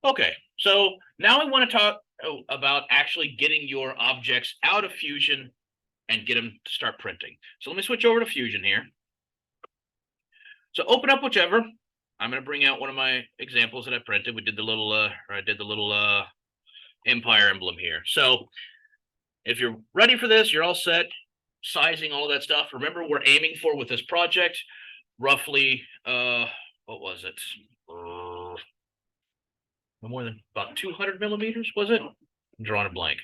Okay, so now I want to talk about actually getting your objects out of Fusion and get them to start printing. So let me switch over to Fusion here. So open up whichever. I'm going to bring out one of my examples that I printed. We did the little, Empire emblem here. So if you're ready for this, you're all set. Sizing, all of that stuff. Remember, we're aiming for with this project roughly, what was it? No more than about 200 millimeters, was it? I'm drawing a blank.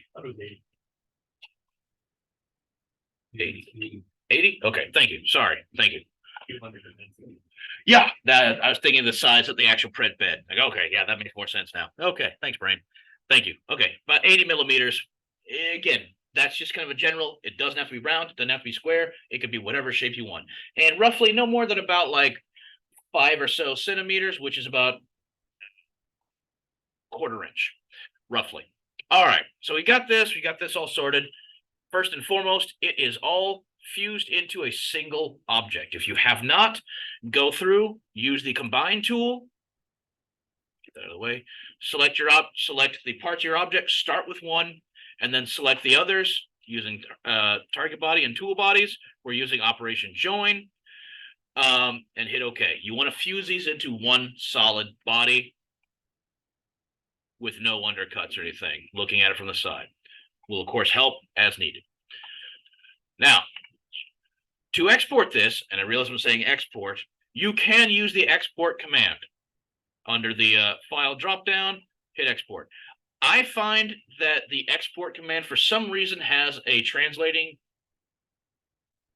80. 80? Okay, thank you. Sorry, thank you. Yeah, I was thinking the size of the actual print bed. Like, okay, yeah, that makes more sense now. Okay, thanks, brain. Thank you. Okay, about 80 millimeters. Again, that's just kind of a general. It doesn't have to be round. It doesn't have to be square. It could be whatever shape you want. And roughly no more than about like 5 or so centimeters, which is about quarter inch, roughly. All right, so we got this all sorted. First and foremost, it is all fused into a single object. If you have not, go through, use the combine tool, get that out of the way, select the parts of your object, start with one, and then select the others using target body and tool bodies. We're using Operation Join, and hit OK. You want to fuse these into one solid body with no undercuts or anything. Looking at it from the side will, of course, help as needed. Now, to export this, and I realize I'm saying export, you can use the export command. Under the file dropdown, hit export. I find that the export command, for some reason, has a translating,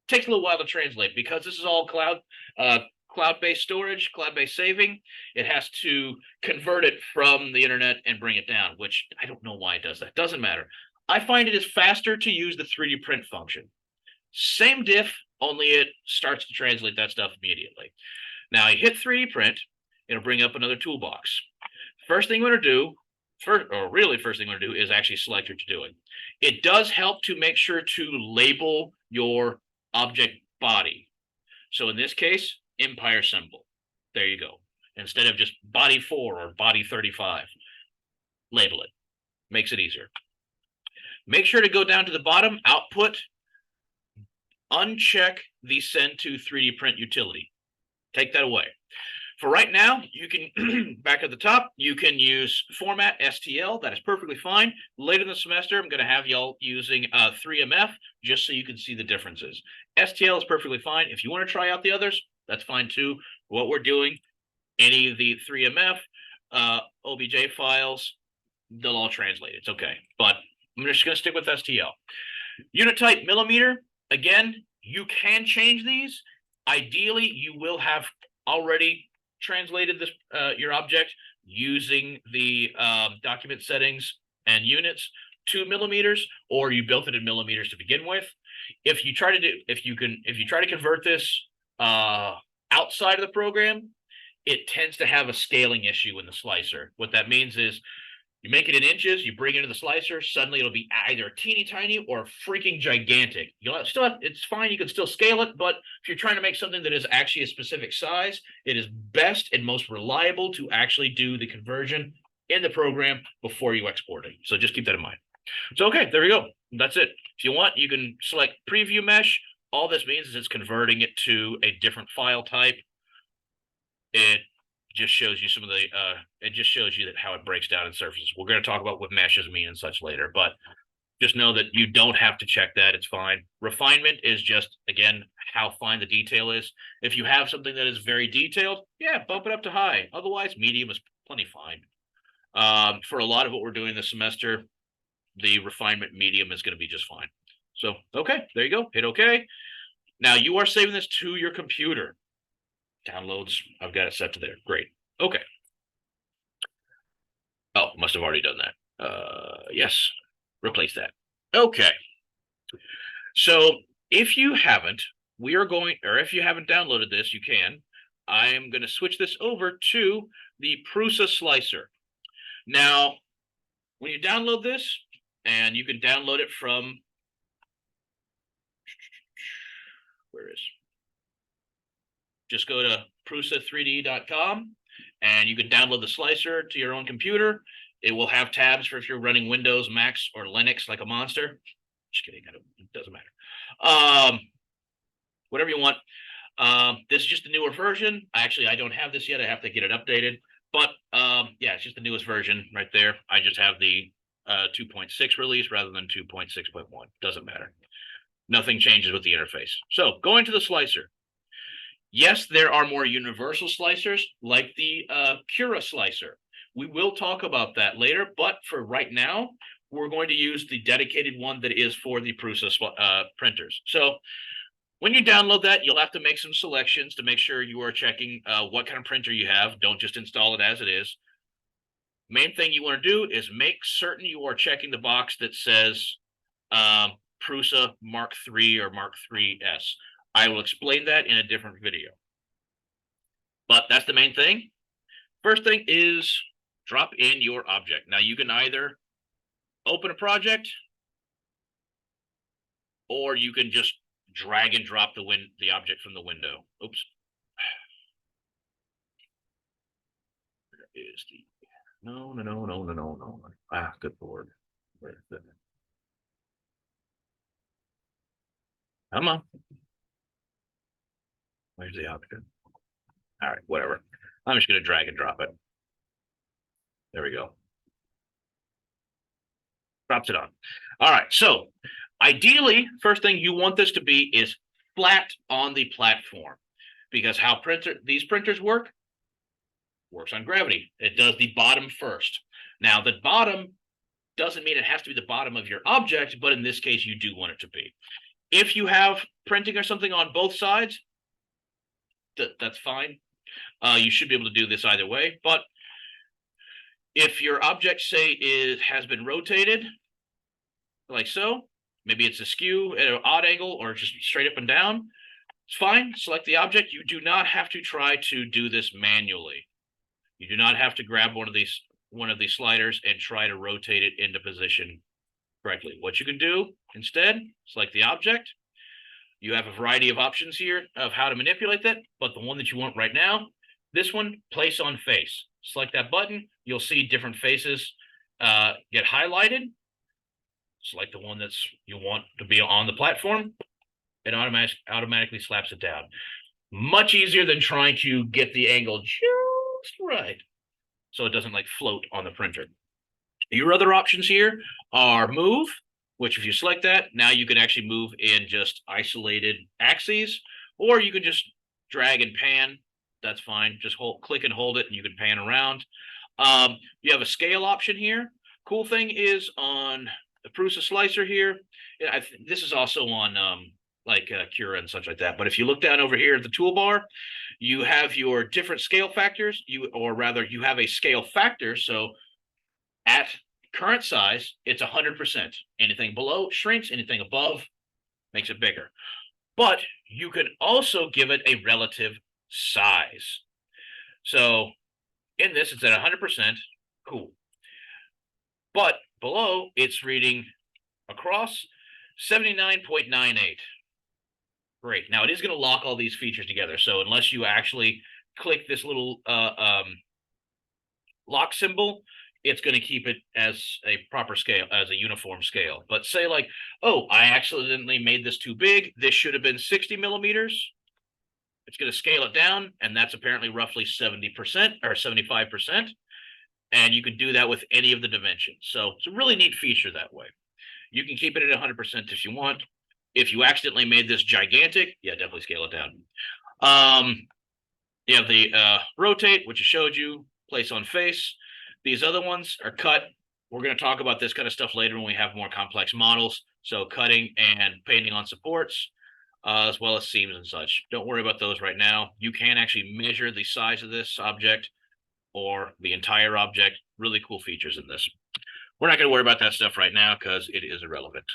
takes a little while to translate because this is all cloud-based storage, cloud-based saving. It has to convert it from the internet and bring it down, which I don't know why it does that. Doesn't matter. I find it is faster to use the 3D print function. Same diff, only it starts to translate that stuff immediately. Now I hit 3D print, it'll bring up another toolbox. First thing I'm going to do, first thing I'm going to do is actually select what you're doing. It does help to make sure to label your object body. So in this case, Empire symbol. There you go. Instead of just body 4 or body 35, label it. Makes it easier. Make sure to go down to the bottom, output, uncheck the send to 3D print utility. Take that away. For right now, you can, back at the top, you can use format STL. That is perfectly fine. Later in the semester, I'm going to have y'all using 3MF just so you can see the differences. STL is perfectly fine. If you want to try out the others, that's fine too. What we're doing, any of the 3MF, OBJ files, they'll all translate. It's okay. But I'm just going to stick with STL. Unit type millimeter. Again, you can change these. Ideally, you will have already translated this your object using the document settings and units to millimeters, or you built it in millimeters to begin with. If you try to convert this outside of the program, it tends to have a scaling issue in the slicer. What that means is you make it in inches, you bring it into the slicer, suddenly it'll be either teeny tiny or freaking gigantic. It's fine, you can still scale it, but if you're trying to make something that is actually a specific size, it is best and most reliable to actually do the conversion in the program before you export it. So just keep that in mind. So, okay, there we go. That's it. If you want, you can select preview mesh. All this means is it's converting it to a different file type. It just shows you some of the it just shows you that how it breaks down in surfaces. We're going to talk about what meshes mean and such later, but just know that you don't have to check that. It's fine. Refinement is just, again, how fine the detail is. If you have something that is very detailed, yeah, bump it up to high. Otherwise, medium is plenty fine. For a lot of what we're doing this semester, the refinement medium is going to be just fine. So, okay, there you go. Hit okay. Now you are saving this to your computer. Downloads, I've got it set to there. Great. Okay. Oh, must have already done that. Yes, replace that. Okay. So if you haven't, if you haven't downloaded this, you can. I am going to switch this over to the PRUSA Sclicer. Now, when you download this, and you can download it from, just go to prusa3d.com and you can download the slicer to your own computer. It will have tabs for if you're running Windows, Macs, or Linux like a monster. Just kidding, it doesn't matter. Whatever you want. This is just the newer version. Actually, I don't have this yet. I have to get it updated. But yeah, it's just the newest version right there. I just have the 2.6 release rather than 2.6.1. Doesn't matter. Nothing changes with the interface. So going to the slicer. Yes, there are more universal slicers like the PrusaSlicer. We will talk about that later, but for right now, we're going to use the dedicated one that is for the PRUSA printers. So when you download that, you'll have to make some selections to make sure you are checking what kind of printer you have. Don't just install it as it is. Main thing you want to do is make certain you are checking the box that says PRUSA Mark III or Mark III's. I will explain that in a different video. But that's the main thing. First thing is drop in your object. Now you can either open a project or you can just drag and drop the object from the window. Oops. Where is the no. Ah, good lord. Where is it? Come on. Where's the object? All right, whatever. I'm just going to drag and drop it. There we go. Drops it on. All right, so ideally, first thing you want this to be is flat on the platform, because how these printers works on gravity. It does the bottom first. Now, the bottom doesn't mean it has to be the bottom of your object, but in this case, you do want it to be. If you have printing or something on both sides, that's fine. You should be able to do this either way. But if your object, say, has been rotated, like so, maybe it's askew at an odd angle or just straight up and down, it's fine. Select the object. You do not have to try to do this manually. You do not have to grab one of these sliders and try to rotate it into position correctly. What you can do instead, select the object. You have a variety of options here of how to manipulate that, but the one that you want right now, this one, place on face. Select that button. You'll see different faces get highlighted. Select the one that's you want to be on the platform. It automatically slaps it down. Much easier than trying to get the angle just right so it doesn't like float on the printer. Your other options here are move, which if you select that, now you can actually move in just isolated axes, or you can just drag and pan. That's fine. Just click and hold it, and you can pan around. You have a scale option here. Cool thing is on the PRUSA Sclicer here, this is also on Cura and such like that. But if you look down over here at the toolbar, you have your different scale factors. You have a scale factor. So at current size, it's 100%. Anything below shrinks, anything above makes it bigger. But you can also give it a relative size. So in this, it's at 100%. Cool. But below, it's reading across 79.98. Great. Now it is going to lock all these features together. So unless you actually click this little lock symbol, it's going to keep it as a proper scale, as a uniform scale. But say like, oh, I accidentally made this too big. This should have been 60 millimeters. It's going to scale it down, and that's apparently roughly 70% or 75%. And you can do that with any of the dimensions. So it's a really neat feature that way. You can keep it at 100% if you want. If you accidentally made this gigantic, yeah, definitely scale it down. You have the rotate, which I showed you, place on face. These other ones are cut. We're going to talk about this kind of stuff later when we have more complex models. So cutting and painting on supports, as well as seams and such. Don't worry about those right now. You can actually measure the size of this object or the entire object. Really cool features in this. We're not going to worry about that stuff right now because it is irrelevant.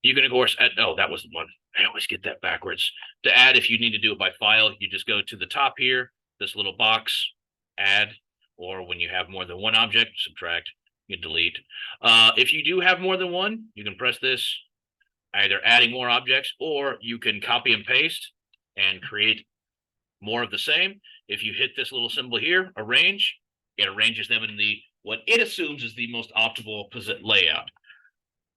You can, of course, add, oh, that was the one. I always get that backwards. To add, if you need to do it by file, you just go to the top here, this little box, add, or when you have more than one object, subtract, you delete. If you do have more than one, you can press this, either adding more objects, or you can copy and paste and create more of the same. If you hit this little symbol here, arrange, it arranges them in the what it assumes is the most optimal layout.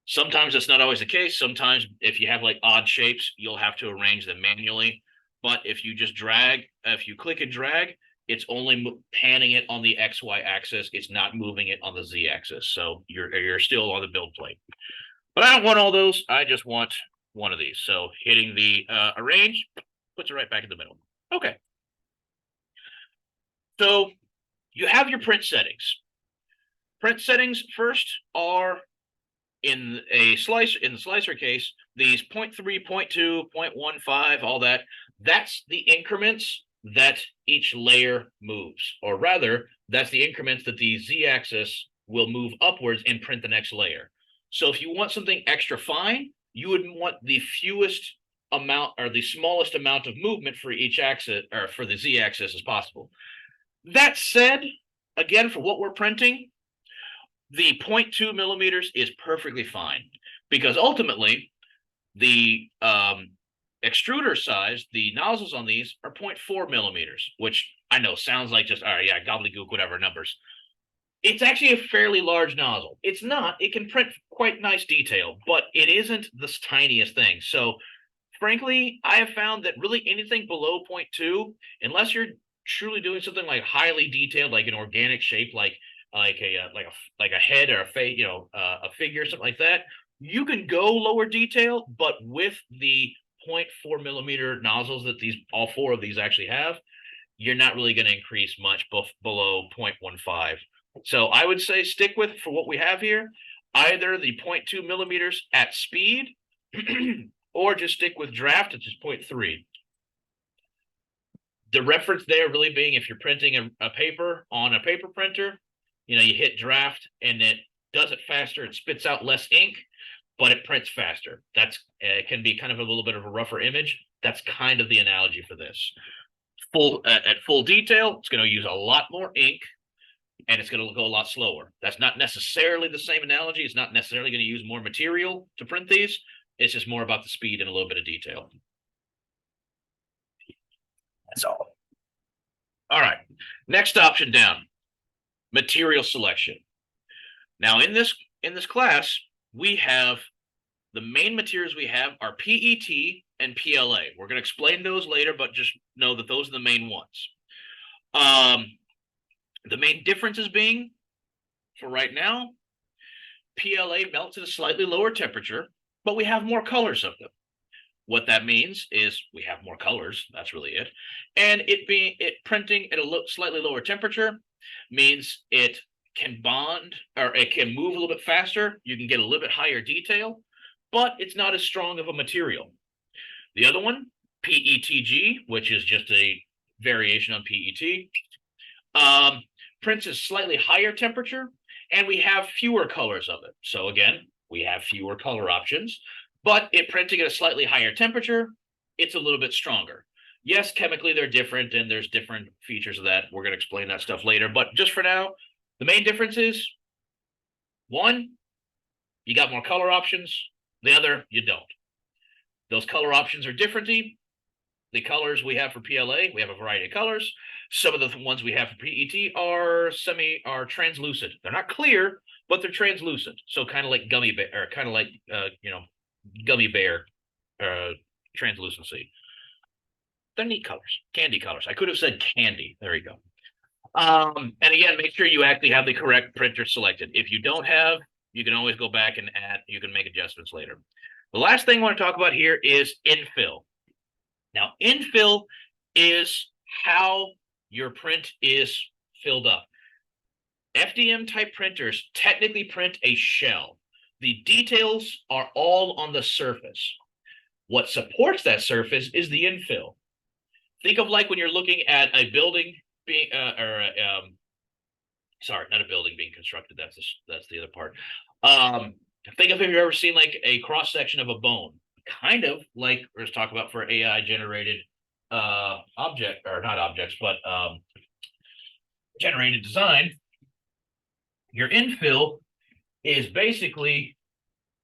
Sometimes that's not always the case. Sometimes if you have like odd shapes, you'll have to arrange them manually. But if you just drag, if you click and drag, it's only panning it on the XY axis. It's not moving it on the Z axis. So you're still on the build plate. But I don't want all those. I just want one of these. So hitting the arrange puts it right back in the middle. Okay. So you have your print settings. Print settings first are in a slicer, in the slicer case, these 0.3, 0.2, 0.15, all that, that's the increments that each layer moves, or rather, that's the increments that the Z-axis will move upwards and print the next layer. So if you want something extra fine, you would want the fewest amount or the smallest amount of movement for each axis, or for the Z-axis as possible. That said, again, for what we're printing, the 0.2 millimeters is perfectly fine, because ultimately the extruder size, the nozzles on these are 0.4 millimeters, which I know sounds like just, all right, yeah, gobbledygook, whatever numbers. It's actually a fairly large nozzle. It's not, it can print quite nice detail, but it isn't the tiniest thing. So frankly, I have found that really anything below 0.2, unless you're truly doing something like highly detailed, like an organic shape, like a head or a face, a figure, something like that, you can go lower detail, but with the 0.4 millimeter nozzles that all four of these actually have, you're not really going to increase much below 0.15. So I would say stick with, for what we have here, either the 0.2 millimeters at speed or just stick with draft, which is 0.3. The reference there really being if you're printing a paper on a paper printer, you hit draft and it does it faster. It spits out less ink, but it prints faster. That's can be kind of a little bit of a rougher image. That's kind of the analogy for this. At full detail, it's going to use a lot more ink, and it's going to go a lot slower. That's not necessarily the same analogy. It's not necessarily going to use more material to print these. It's just more about the speed and a little bit of detail. That's all. All right. Next option down. Material selection. Now in this class, we have the main materials we have are PET and PLA. We're going to explain those later, but just know that those are the main ones. The main differences being, for right now, PLA melts at a slightly lower temperature, but we have more colors of them. What that means is we have more colors. That's really it. And it printing at a slightly lower temperature means it can bond, or it can move a little bit faster. You can get a little bit higher detail, but it's not as strong of a material. The other one, PETG, which is just a variation on PET, prints at slightly higher temperature, and we have fewer colors of it. So again, we have fewer color options, but it printing at a slightly higher temperature, it's a little bit stronger. Yes, chemically they're different, and there's different features of that. We're going to explain that stuff later, but just for now, the main difference is, one, you got more color options. The other, you don't. Those color options are different. The colors we have for PLA, we have a variety of colors. Some of the ones we have for PET are translucent. They're not clear, but they're translucent. So kind of like gummy bear, or kind of like gummy bear translucency. They're neat colors, candy colors. I could have said candy. There you go. And again, make sure you actually have the correct printer selected. If you don't have, you can always go back and add. You can make adjustments later. The last thing I want to talk about here is infill. Now, infill is how your print is filled up. FDM type printers technically print a shell. The details are all on the surface. What supports that surface is the infill. Think of like when you're looking at a building being, sorry, not a building being constructed. That's the other part. Think of if you've ever seen like a cross section of a bone, kind of like let's talk about for AI generated object, or not objects, but generated design. Your infill is basically,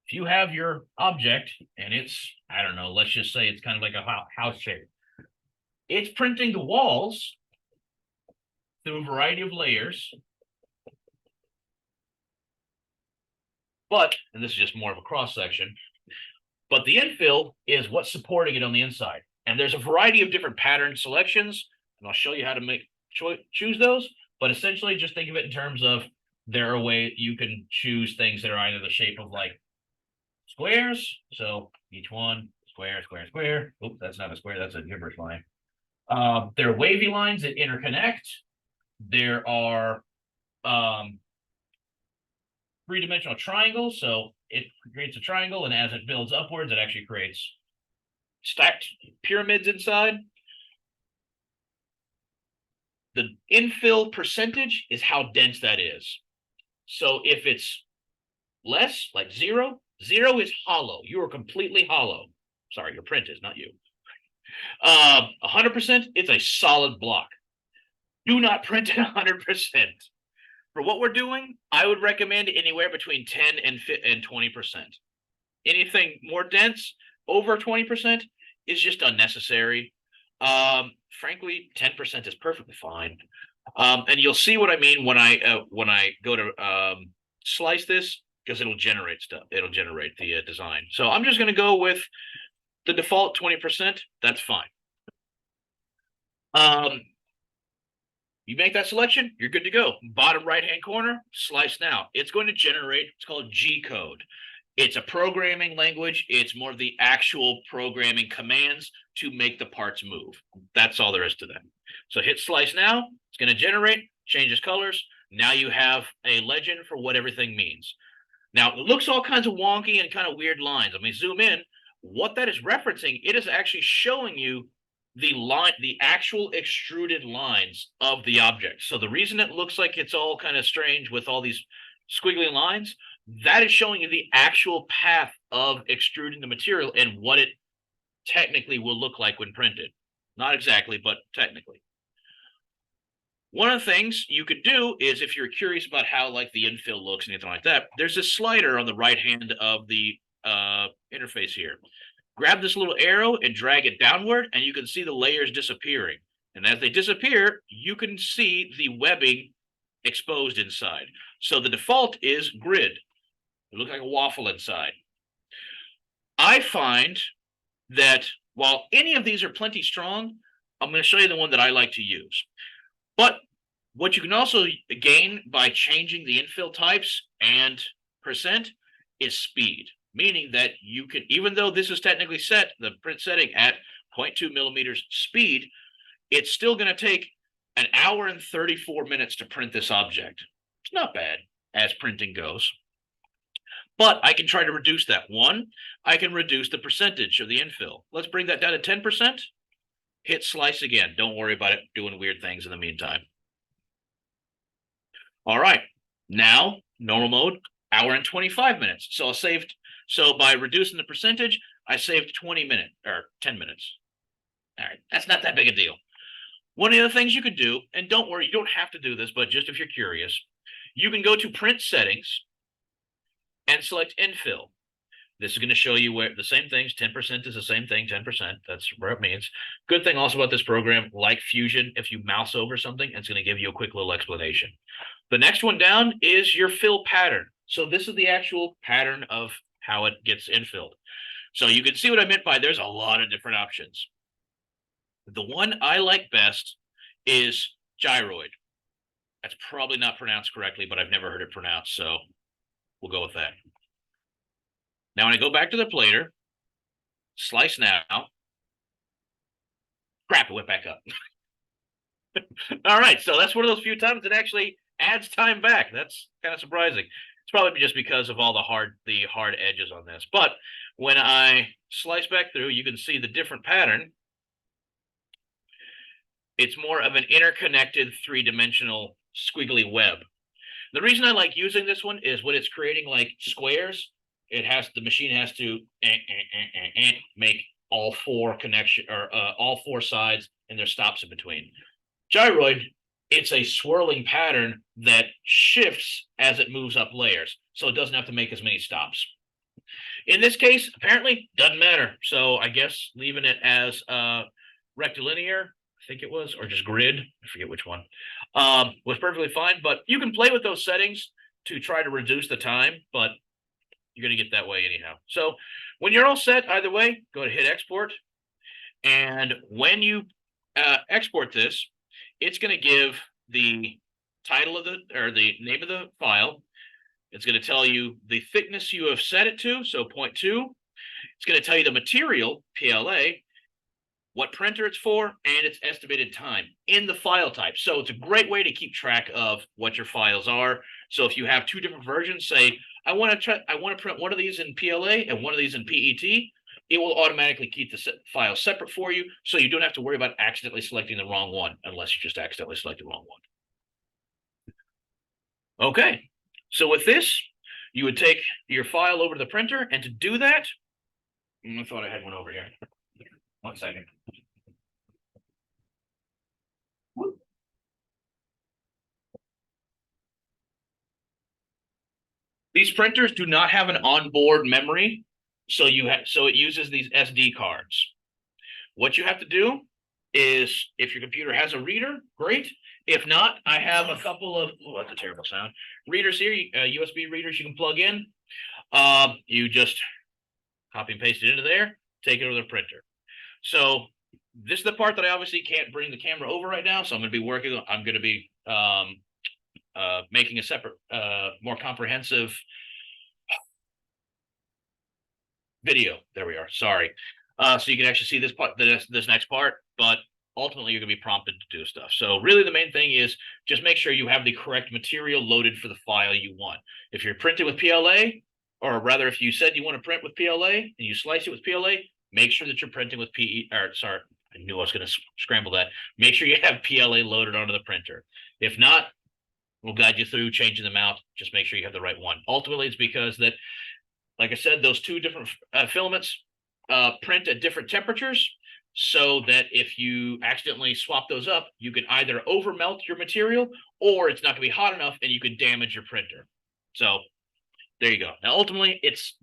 if you have your object and it's, I don't know, let's just say it's kind of like a house shape. It's printing the walls, through a variety of layers. But, and this is just more of a cross section, but the infill is what's supporting it on the inside. And there's a variety of different pattern selections, and I'll show you how to choose those. But essentially, just think of it in terms of there are ways you can choose things that are either the shape of like squares. So each one, square, square, square. Oops, that's not a square, that's a gibberish line. There are wavy lines that interconnect. There are three-dimensional triangles, so it creates a triangle, and as it builds upwards, it actually creates stacked pyramids inside. The infill percentage is how dense that is. So if it's less, like 0, 0 is hollow. You are completely hollow. Sorry, your print is, not you. 100%, it's a solid block. Do not print at 100%. For what we're doing, I would recommend anywhere between 10 and 20%. Anything more dense, over 20%, is just unnecessary. Frankly, 10% is perfectly fine. And you'll see what I mean when I go to slice this, because it'll generate stuff. It'll generate the design. So I'm just going to go with the default 20%. That's fine. You make that selection, you're good to go. Bottom right-hand corner, slice now. It's going to generate, it's called G code. It's a programming language. It's more of the actual programming commands to make the parts move. That's all there is to them. So hit slice now. It's going to generate, changes colors. Now you have a legend for what everything means. Now, it looks all kinds of wonky and kind of weird lines. Let me zoom in. What that is referencing, it is actually showing you the actual extruded lines of the object. So the reason it looks like it's all kind of strange with all these squiggly lines, that is showing you the actual path of extruding the material and what it technically will look like when printed. Not exactly, but technically. One of the things you could do is, if you're curious about how like the infill looks and anything like that, there's a slider on the right hand of the interface here. Grab this little arrow and drag it downward, and you can see the layers disappearing. And as they disappear, you can see the webbing exposed inside. So the default is grid. It looks like a waffle inside. I find that while any of these are plenty strong, I'm going to show you the one that I like to use. But what you can also gain by changing the infill types and percent is speed. Meaning that you can, even though this is technically set, the print setting at 0.2 millimeters speed, it's still going to take 1 hour and 34 minutes to print this object. It's not bad as printing goes. But I can try to reduce that. One, I can reduce the percentage of the infill. Let's bring that down to 10%. Hit slice again. Don't worry about it doing weird things in the meantime. All right. Now, normal mode, 1 hour and 25 minutes. So I saved. So by reducing the percentage, I saved 20 minutes or 10 minutes. All right, that's not that big a deal. One of the other things you could do, and don't worry, you don't have to do this, but just if you're curious, you can go to print settings and select infill. This is going to show you where the same things, 10% is the same thing, 10%. That's where it means. Good thing also about this program, like Fusion, if you mouse over something, it's going to give you a quick little explanation. The next one down is your fill pattern. So this is the actual pattern of how it gets infilled. So you can see what I meant by there's a lot of different options. The one I like best is gyroid. That's probably not pronounced correctly, but I've never heard it pronounced, so we'll go with that. Now, when I go back to the plater, slice now. Crap, it went back up. All right, so that's one of those few times it actually adds time back. That's kind of surprising. It's probably just because of all the hard edges on this. But when I slice back through, you can see the different pattern. It's more of an interconnected three-dimensional squiggly web. The reason I like using this one is when it's creating like squares, the machine has to make all four all four sides, and there's stops in between. Gyroid, it's a swirling pattern that shifts as it moves up layers, so it doesn't have to make as many stops. In this case, apparently, doesn't matter. So I guess leaving it as rectilinear, I think it was, or just grid, I forget which one. was perfectly fine, but you can play with those settings to try to reduce the time, but you're going to get that way anyhow. So when you're all set, either way, go to hit export. And when you export this, it's going to give the title of the name of the file. It's going to tell you the thickness you have set it to, so 0.2. It's going to tell you the material, PLA, what printer it's for, and its estimated time in the file type. So it's a great way to keep track of what your files are. So if you have two different versions, say, I want to print one of these in PLA and one of these in PET, it will automatically keep the file separate for you, so you don't have to worry about accidentally selecting the wrong one unless you just accidentally select the wrong one. Okay, so with this, you would take your file over to the printer, and to do that, I thought I had one over here. 1 second. These printers do not have an onboard memory, so it uses these SD cards. What you have to do is, if your computer has a reader, great. If not, I have a couple of, oh, that's a terrible sound, readers here, USB readers you can plug in. You just copy and paste it into there, take it over the printer. So this is the part that I obviously can't bring the camera over right now, so I'm going to be making a separate, more comprehensive video. There we are. Sorry. So you can actually see this part, this next part, but ultimately you're going to be prompted to do stuff. So really the main thing is just make sure you have the correct material loaded for the file you want. If you're printing with PLA, or rather if you said you want to print with PLA and you slice it with PLA, make sure that you're printing with I knew I was going to scramble that. Make sure you have PLA loaded onto the printer. If not, we'll guide you through changing them out. Just make sure you have the right one. Ultimately, it's because that, like I said, those two different filaments print at different temperatures, so that if you accidentally swap those up, you can either over melt your material, or it's not going to be hot enough and you could damage your printer. So there you go. Now, ultimately,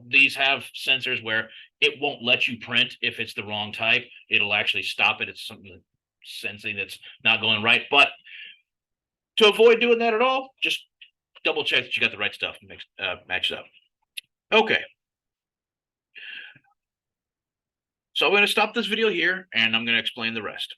these have sensors where it won't let you print if it's the wrong type. It'll actually stop it. It's something sensing that's not going right. But to avoid doing that at all, just double check that you got the right stuff and match it up. Okay. So I'm going to stop this video here, and I'm going to explain the rest.